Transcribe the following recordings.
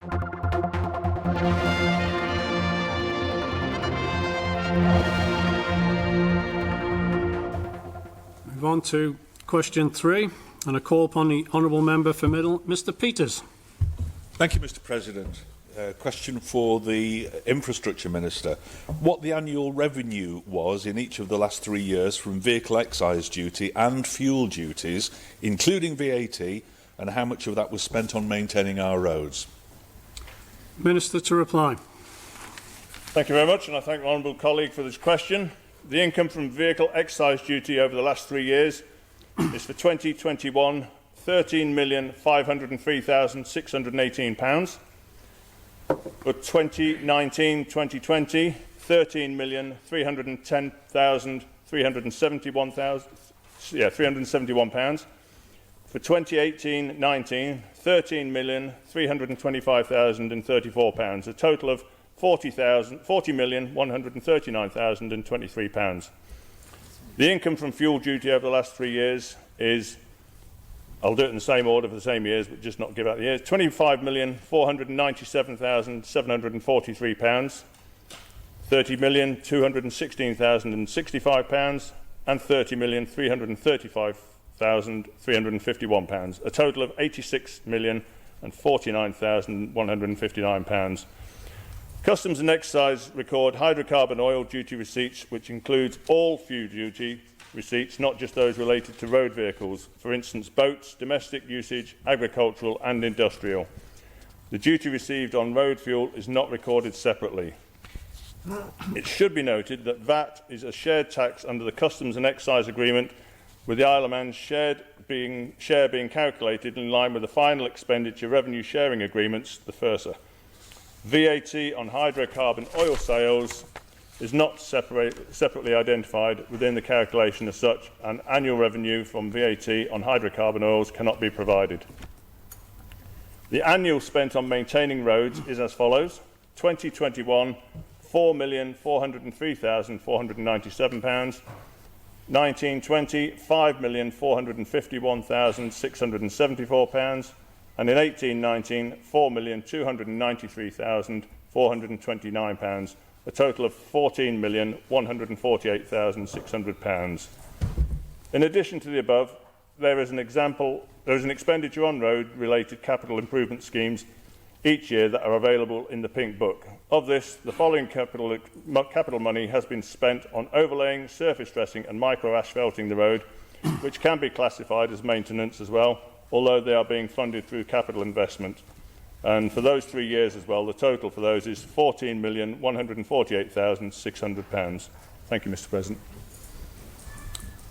Move on to question 3 and a call upon the Honourable Member for Middle, Mr Peters. Thank you, Mr President. Question for the Infrastructure Minister. What the annual revenue was in each of the last 3 years from vehicle excise duty and fuel duties, including VAT, and how much of that was spent on maintaining our roads? Minister to reply. Thank you very much, and I thank the honourable colleague for this question. The income from vehicle excise duty over the last 3 years is for 2021 £13,503,618. For 2019-2020, £371,371. For 2018-19, £13,325,034, a total of £40,139,023. The income from fuel duty over the last 3 years is, I'll do it in the same order for the same years, but just not give out the years, £25,497,743, £30,216,065, and £30,335,351, a total of £86,049,159. Customs and Excise record hydrocarbon oil duty receipts, which includes all fuel duty receipts, not just those related to road vehicles, for instance, boats, domestic usage, agricultural and industrial. The duty received on road fuel is not recorded separately. It should be noted that VAT is a shared tax under the Customs and Excise Agreement, with the Isle of Man's share being calculated in line with the final expenditure revenue sharing agreements, the FIRSA. VAT on hydrocarbon oil sales is not separately identified within the calculation as such, and annual revenue from VAT on hydrocarbon oils cannot be provided. The annual spent on maintaining roads is as follows: 2021, £4,403,497, 1920, £5,451,674, and in 1819, £4,293,429, a total of £14,148,600. In addition to the above, there is an expenditure on road-related capital improvement schemes each year that are available in the Pink Book. Of this, the following capital money has been spent on overlaying, surface dressing and micro-asphalting the road, which can be classified as maintenance as well, although they are being funded through capital investment. And for those 3 years as well, the total for those is £14,148,600. Thank you, Mr President.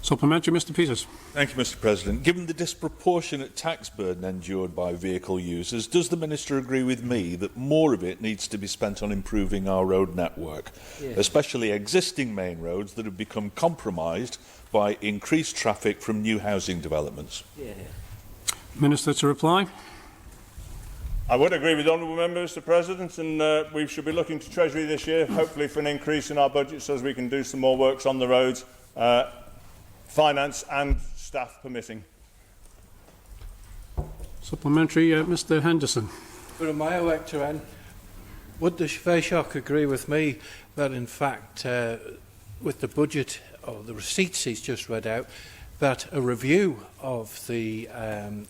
Supplementary, Mr Peters. Thank you, Mr President. Given the disproportionate tax burden endured by vehicle users, does the Minister agree with me that more of it needs to be spent on improving our road network, especially existing main roads that have become compromised by increased traffic from new housing developments? Minister to reply. I would agree with the honourable member, Mr President, and we should be looking to Treasury this year, hopefully for an increase in our budget so as we can do some more works on the roads, finance and staff permitting. Supplementary, Mr Henderson. Would the Taoiseach agree with me that in fact with the budget or the receipts he's just read out, that a review of the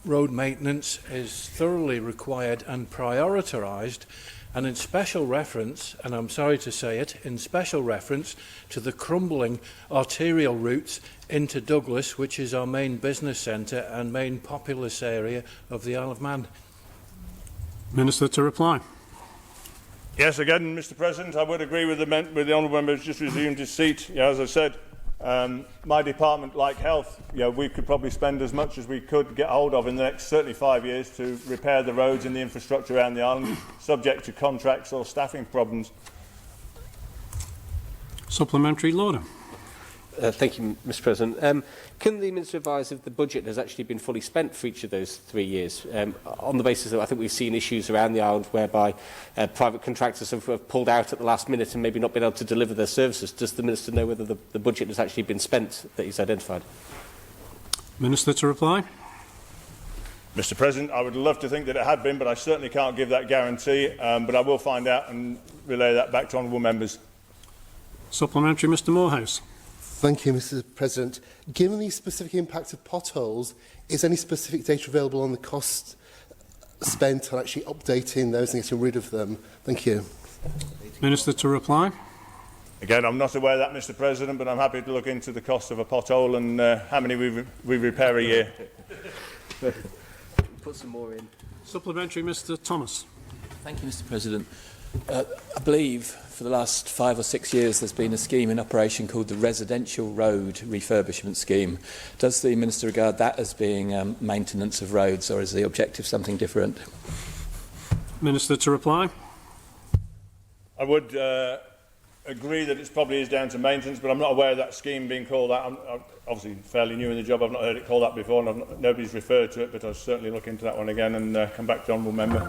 road maintenance is thoroughly required and prioritised, and in special reference, and I'm sorry to say it, in special reference to the crumbling arterial routes into Douglas, which is our main business centre and main populous area of the Isle of Man? Minister to reply. Yes, again, Mr President, I would agree with the honourable member who's just resumed his seat. As I said, my department, like health, we could probably spend as much as we could get hold of in the next certainly 5 years to repair the roads and the infrastructure around the island, subject to contracts or staffing problems. Supplementary, Lauder. Thank you, Mr President. Can the Minister advise if the budget has actually been fully spent for each of those 3 years? On the basis that I think we've seen issues around the island whereby private contractors have pulled out at the last minute and maybe not been able to deliver their services. Does the Minister know whether the budget has actually been spent that he's identified? Minister to reply. Mr President, I would love to think that it had been, but I certainly can't give that guarantee. But I will find out and relay that back to honourable members. Supplementary, Mr Morehouse. Thank you, Mr President. Given the specific impact of potholes, is any specific data available on the cost spent on actually updating those and getting rid of them? Thank you. Minister to reply. Again, I'm not aware of that, Mr President, but I'm happy to look into the cost of a pothole and how many we repair a year. Put some more in. Supplementary, Mr Thomas. Thank you, Mr President. I believe for the last 5 or 6 years there's been a scheme in operation called the Residential Road Refurbishment Scheme. Does the Minister regard that as being maintenance of roads, or is the objective something different? Minister to reply. I would agree that it probably is down to maintenance, but I'm not aware of that scheme being called that. I'm obviously fairly new in the job. I've not heard it called that before, and nobody's referred to it, but I'll certainly look into that one again and come back to the honourable member.